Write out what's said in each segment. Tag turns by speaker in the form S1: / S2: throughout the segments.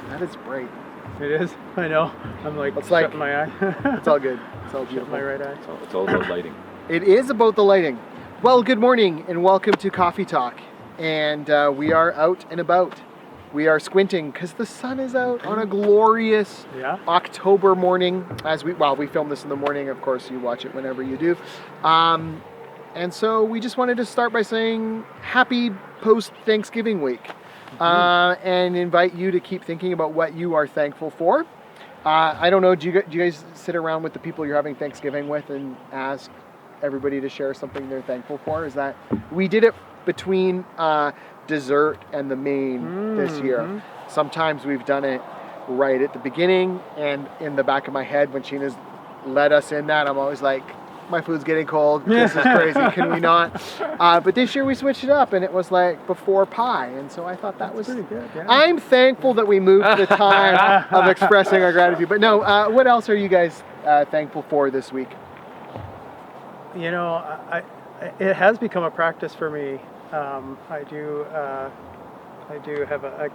S1: That is bright.
S2: It is. I know. I'm like
S1: It's like-
S2: shutting my eye.
S1: It's all good. It's all
S2: Shutting
S1: beautiful.
S2: my right eye.
S3: So it's all about lighting.
S1: It is about the lighting. Well, good morning and welcome to Coffee Talk. And we are out and about. We are squinting because the sun is out on a glorious
S2: Yeah.
S1: October morning. We film this in the morning. Of course, you watch it whenever you do. And so we just wanted to start by saying happy post-Thanksgiving week. And invite you to keep thinking about what you are thankful for. I don't know, do you guys sit around with the people you're having Thanksgiving with and ask everybody to share something they're thankful for? We did it between dessert and the main this year. Sometimes we've done it right at the beginning, and in the back of my head when Sheena's led us in that, I'm always like, my food's getting cold, this is crazy, can we not? But this year we switched it up and it was like before pie, and so I thought that was
S2: pretty good. Yeah.
S1: I'm thankful that we moved the time of expressing our gratitude. But no, what else are you guys thankful for this week?
S2: You know, it has become a practice for me. I do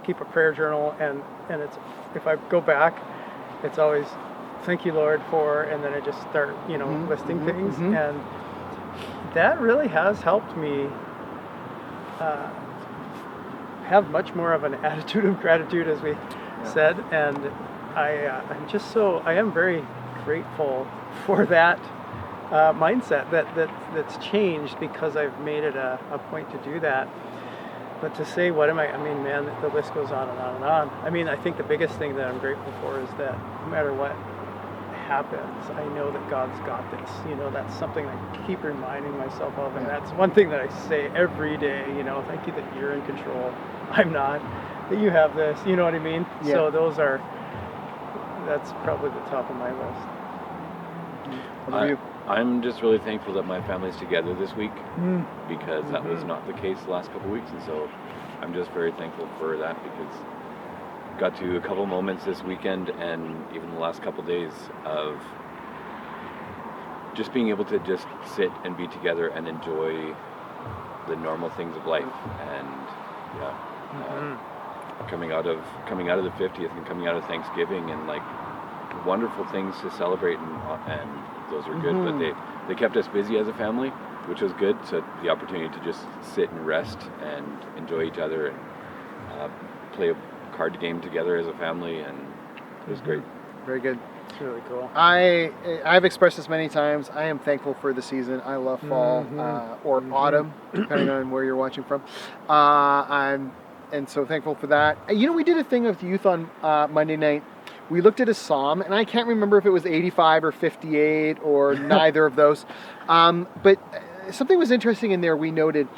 S2: keep a prayer journal, and it's, if I go back, it's always thank you, Lord, for, and then I just start, listing things, and that really has helped me have much more of an attitude of gratitude, as we said, and I am very grateful for that mindset that's changed because I've made it a point to do that. But to say, man, the list goes on and on and on. I mean, I think the biggest thing that I'm grateful for is that no matter what happens, I know that God's got this. That's something I keep reminding myself of, and that's one thing that I say every day. Thank you that you're in control. I'm not. That you have this. You know what I mean?
S1: Yeah.
S2: So that's probably the top of my list.
S1: What about you?
S3: I'm just really thankful that my family's together this week because that was not the case the last couple of weeks, and so I'm just very thankful for that because got to a couple moments this weekend and even the last couple days of just being able to just sit and be together and enjoy the normal things of life, and coming out of the 50th and coming out of Thanksgiving, and like wonderful things to celebrate, and those are good, but they kept us busy as a family, which was good. So the opportunity to just sit and rest and enjoy each other and play a card game together as a family, and it was great.
S1: Very good.
S2: It's really cool.
S1: I've expressed this many times. I am thankful for the season. I love fall or autumn, depending on where you're watching from. I'm so thankful for that. We did a thing with youth on Monday night. We looked at a psalm, and I can't remember if it was 85 or 58 or neither of those. But something was interesting in there. We noted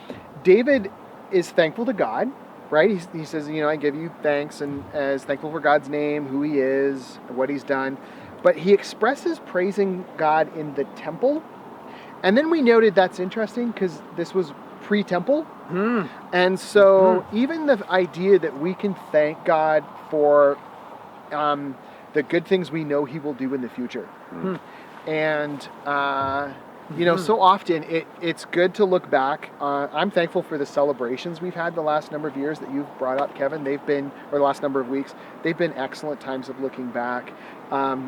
S1: David is thankful to God, right? He says, I give you thanks, and as thankful for God's name, who he is, what he's done. But he expresses praising God in the temple. And then we noted that's interesting because this was pre-temple. And so even the idea that we can thank God for the good things we know he will do in the future. And, so often it's good to look back. I'm thankful for the celebrations we've had the last number of years that you've brought up, Kevin. Or the last number of weeks, they've been excellent times of looking back.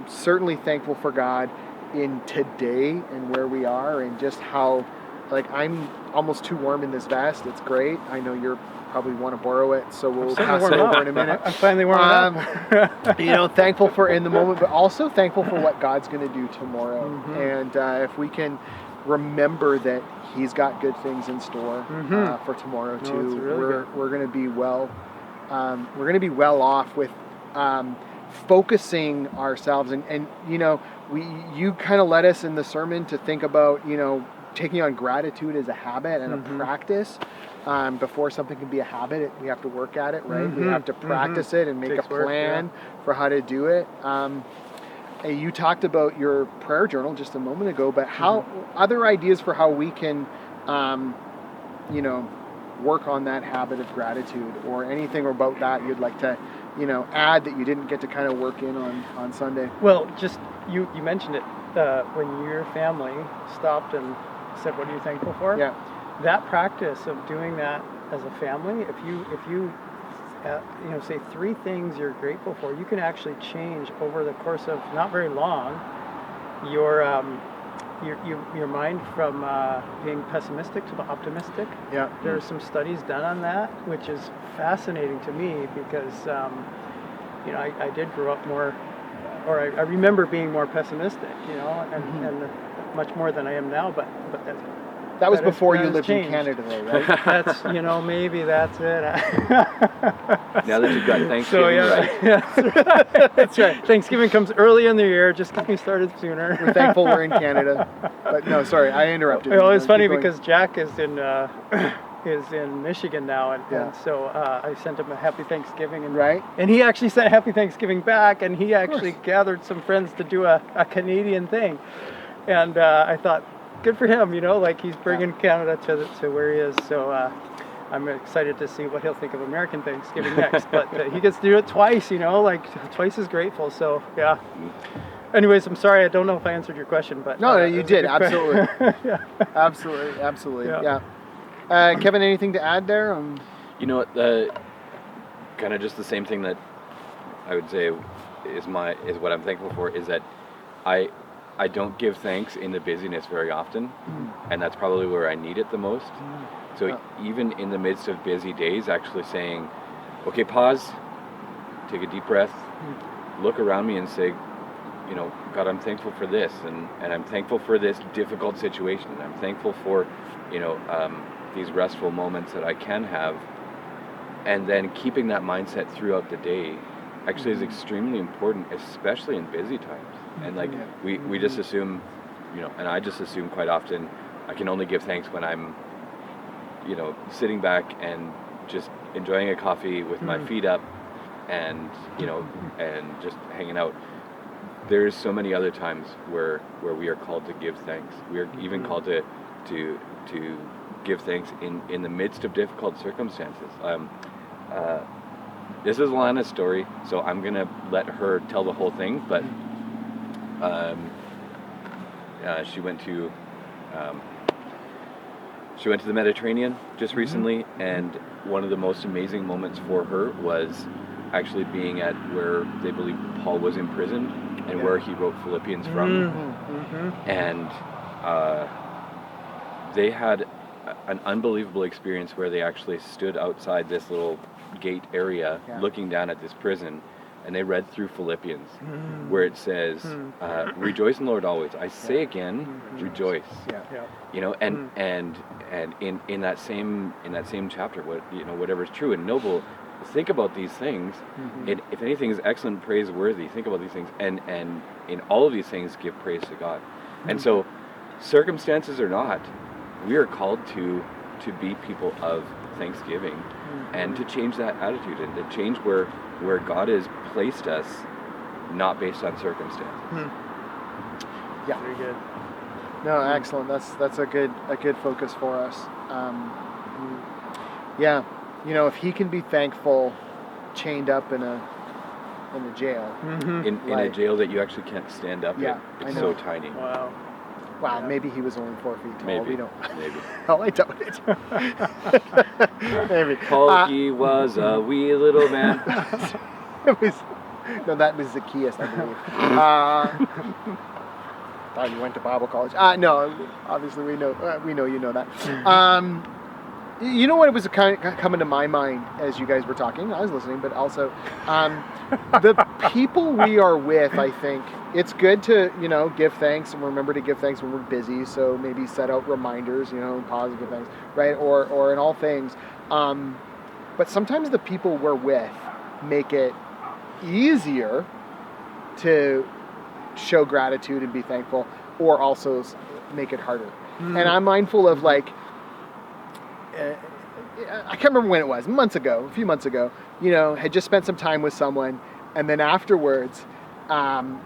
S1: Certainly thankful for God in today and where we are, and just how, I'm almost too warm in this vest. It's great. I know you're probably want to borrow it, so we'll pass it over in a minute.
S2: I'm finally warming up.
S1: Thankful for in the moment, but also thankful for what God's going to do tomorrow. And if we can remember that he's got good things in store for tomorrow too, we're going to be well. We're going to be well off with focusing ourselves, and you kind of led us in the sermon to think about taking on gratitude as a habit and a practice. Before something can be a habit, we have to work at it, right? We have to practice it and make a plan for how to do it. You talked about your prayer journal just a moment ago, but how other ideas for how we can, work on that habit of gratitude, or anything about that you'd like to, add that you didn't get to kind of work in on Sunday?
S2: Well, just you mentioned it when your family stopped and said, "What are you thankful for?"
S1: Yeah.
S2: That practice of doing that as a family, if you say 3 things you're grateful for, you can actually change over the course of not very long your mind from being pessimistic to the optimistic.
S1: Yeah.
S2: There are some studies done on that, which is fascinating to me because I did grow up more, or I remember being more pessimistic, and much more than I am now. But
S1: That was
S2: that has-
S1: before
S2: that
S1: you
S2: has
S1: lived
S2: changed.
S1: in Canada, though, right?
S2: That's maybe that's it.
S3: Now that you've got
S2: So
S3: Thanksgiving right.
S2: yeah, that's right. Thanksgiving comes early in the year. Just get me started sooner.
S1: We're thankful we're in Canada. But no, sorry, I interrupted you.
S2: It's
S1: Keep
S2: funny
S1: going.
S2: because Jack is in Michigan now, and so I sent him a happy Thanksgiving, and
S1: Right.
S2: and he actually sent happy Thanksgiving back, and he actually gathered some friends to do a Canadian thing, and I thought, good for him, like he's bringing Canada to where he is. So I'm excited to see what he'll think of American Thanksgiving next. But he gets to do it twice, like twice as grateful. So yeah. Anyways, I'm sorry. I don't know if I answered your question, but
S1: No,
S2: it
S1: you
S2: was a
S1: did.
S2: good question.
S1: Absolutely. Absolutely.
S2: Yeah.
S1: Yeah. Kevin, anything to add there?
S3: You know what? Kind of just the same thing that I would say is what I'm thankful for is that I don't give thanks in the busyness very often, and that's probably where I need it the most. So even in the midst of busy days, actually saying, okay, pause, take a deep breath, look around me and say, God, I'm thankful for this, and I'm thankful for this difficult situation, and I'm thankful for, these restful moments that I can have, and then keeping that mindset throughout the day actually is extremely important, especially in busy times. And like we just assume, and I just assume quite often I can only give thanks when I'm, sitting back and just enjoying a coffee with my feet up and, and just hanging out. There's so many other times where we are called to give thanks. We are even called to give thanks in the midst of difficult circumstances. This is Lana's story, so I'm gonna let her tell the whole thing. But she went to the Mediterranean just recently, and one of the most amazing moments for her was actually being at where they believe Paul was imprisoned and where he wrote Philippians from. And they had an unbelievable experience where they actually stood outside this little gate area looking down at this prison, and they read through Philippians where it says, rejoice in the Lord always. I say again, rejoice. And in that same chapter, whatever is true and noble, think about these things. If anything is excellent, praiseworthy, think about these things, and in all of these things give praise to God. And so, circumstances or not, we are called to be people of thanksgiving, and to change that attitude, and to change where God has placed us, not based on circumstances.
S1: Yeah.
S2: Very good.
S1: No, excellent. That's a good focus for us. If he can be thankful, chained up in a jail.
S3: In a jail that you actually can't stand up in.
S1: I
S3: It's
S1: know.
S3: so tiny.
S2: Wow.
S1: Wow, maybe he was only 4 feet tall.
S3: Maybe.
S1: We don't.
S3: Maybe.
S1: Oh, I doubt it. Maybe.
S3: Paul, he was a wee little man.
S1: It was. No, that was Zacchaeus, I believe. Thought you went to Bible college. No, obviously we know you know that. You know what was kind of coming to my mind as you guys were talking? I was listening, but also the people we are with. I think it's good to give thanks and remember to give thanks when we're busy. So maybe set out reminders, pause and give thanks, right? Or in all things. But sometimes the people we're with make it easier to show gratitude and be thankful, or also make it harder. And I'm mindful of I can't remember when it was, a few months ago, had just spent some time with someone, and then afterwards, Shannon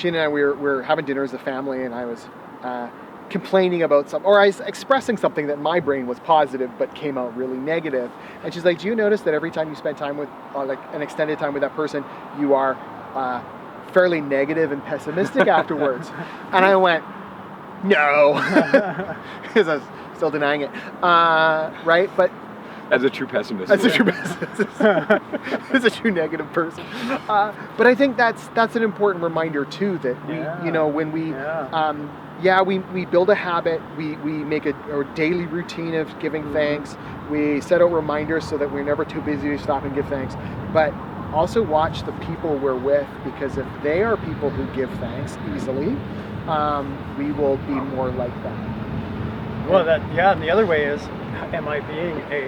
S1: and I, we were having dinner as a family, and I was complaining about or I was expressing something that my brain was positive, but came out really negative. And she's like, do you notice that every time you spend time with, an extended time with that person, you are fairly negative and pessimistic afterwards? And I went, no, because I was still denying it, right? But
S3: As a true pessimist.
S1: As a true pessimist. As a true negative person. But I think that's an important reminder too, that we, you know, when we, we build a habit, we make a daily routine of giving thanks. We set out reminders so that we're never too busy to stop and give thanks. But also watch the people we're with, because if they are people who give thanks easily, we will be more like that.
S2: Well, and the other way is, am I being a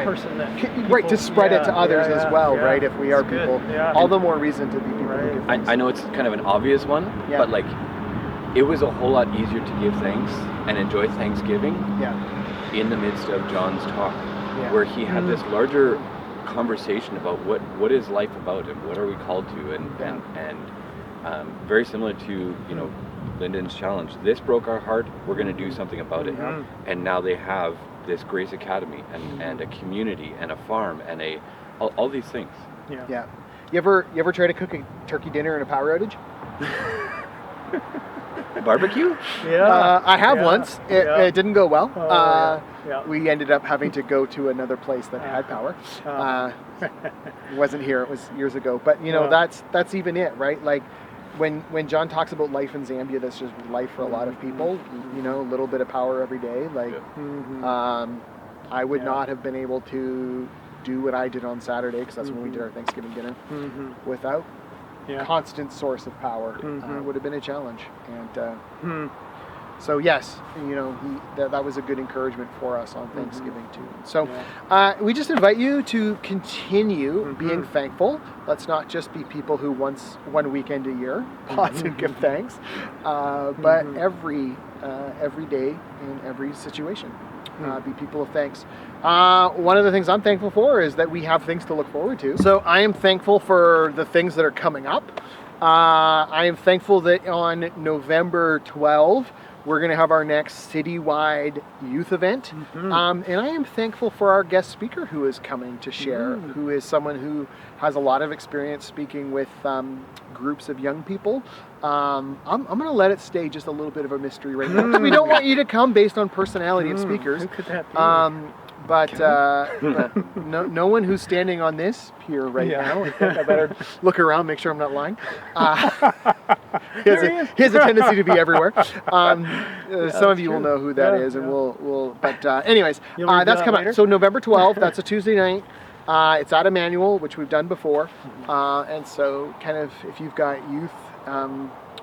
S2: person that
S1: right, to spread it to others as well, right? If we are
S2: That's
S1: people, all the more reason to be people who give thanks.
S3: I know it's kind of an obvious one, but like, it was a whole lot easier to give thanks and enjoy Thanksgiving in the midst of John's talk, where he had this larger conversation about what is life about and what are we called to, and very similar to, you know, Lyndon's challenge. This broke our heart, we're going to do something about it. And now they have this Grace Academy and a community and a farm and all these things.
S1: Yeah. You ever try to cook a turkey dinner in a power outage?
S3: Barbecue?
S1: I have once. It didn't go well. We ended up having to go to another place that had power. It wasn't here, it was years ago. But you know, that's even it, right? Like when John talks about life in Zambia, that's just life for a lot of people. You know, a little bit of power every day. Like I would not have been able to do what I did on Saturday, because that's when we did our Thanksgiving dinner, without constant source of power. Would have been a challenge. And so yes, you know, that was a good encouragement for us on Thanksgiving too. So we just invite you to continue being thankful. Let's not just be people who one weekend a year pause and give thanks, but every day in every situation. Be people of thanks. One of the things I'm thankful for is that we have things to look forward to. So I am thankful for the things that are coming up. I am thankful that on November 12th, we're going to have our next citywide youth event. And I am thankful for our guest speaker who is coming to share, who is someone who has a lot of experience speaking with groups of young people. I'm going to let it stay just a little bit of a mystery right now, because we don't want you to come based on personality of speakers.
S2: Who could that be?
S1: But no one who's standing on this pier right now. I think I better look around, make sure I'm not lying. He has a tendency to be everywhere. Some of you will know who that is, and we'll. But anyways, that's coming up. So November 12th. That's a Tuesday night. It's at Emmanuel, which we've done before, and so kind of if you've got youth.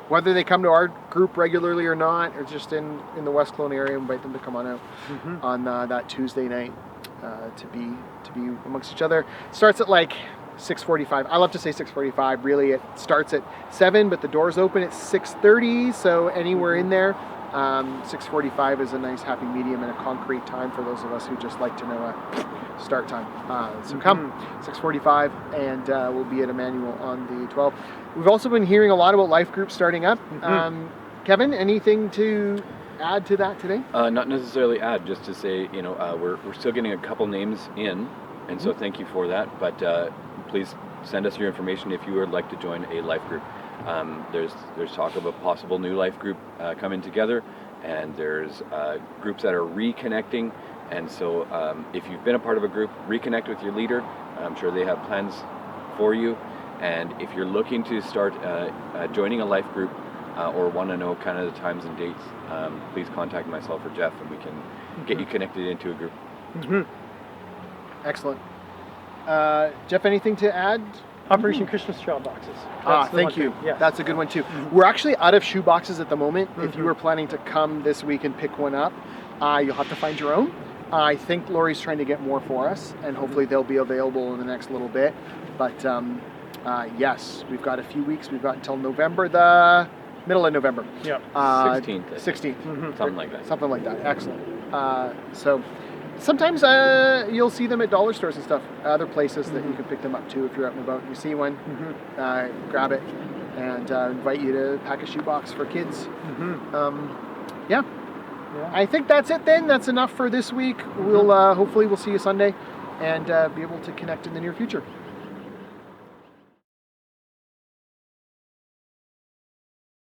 S1: Whether they come to our group regularly or not, or just in the West Kelowna area, invite them to come on out on that Tuesday night to be amongst each other. Starts at like 6:45. I love to say 6:45. Really, it starts at 7, but the doors open at 6:30. So anywhere in there, 6:45 is a nice happy medium and a concrete time for those of us who just like to know a start time. So come 6:45, and we'll be at Emmanuel on the 12th. We've also been hearing a lot about life groups starting up. Kevin, anything to add to that today?
S3: Not necessarily add, just to say, you know, we're still getting a couple names in, and so thank you for that. But please send us your information if you would like to join a life group. There's talk of a possible new life group coming together, and there's groups that are reconnecting. And so if you've been a part of a group, reconnect with your leader. I'm sure they have plans for you. And if you're looking to start joining a life group or want to know kind of the times and dates, please contact myself or Jeff, and we can get you connected into a group.
S1: Excellent. Jeff, anything to add?
S2: Operation Christmas Shoe Boxes.
S1: Thank you. Yes. That's a good one too. We're actually out of shoe boxes at the moment. If you were planning to come this week and pick one up, you'll have to find your own. I think Lori's trying to get more for us, and hopefully they'll be available in the next little bit. But yes, we've got a few weeks. We've got until November, the middle of November.
S2: Yeah.
S3: 16th.
S1: 16th.
S3: Something like that.
S1: Something like that. Excellent. So sometimes you'll see them at dollar stores and stuff, other places that you can pick them up too if you're out and about. You see one, grab it, and invite you to pack a shoebox for kids. Yeah. I think that's it then. That's enough for this week. We'll hopefully we'll see you Sunday and be able to connect in the near future.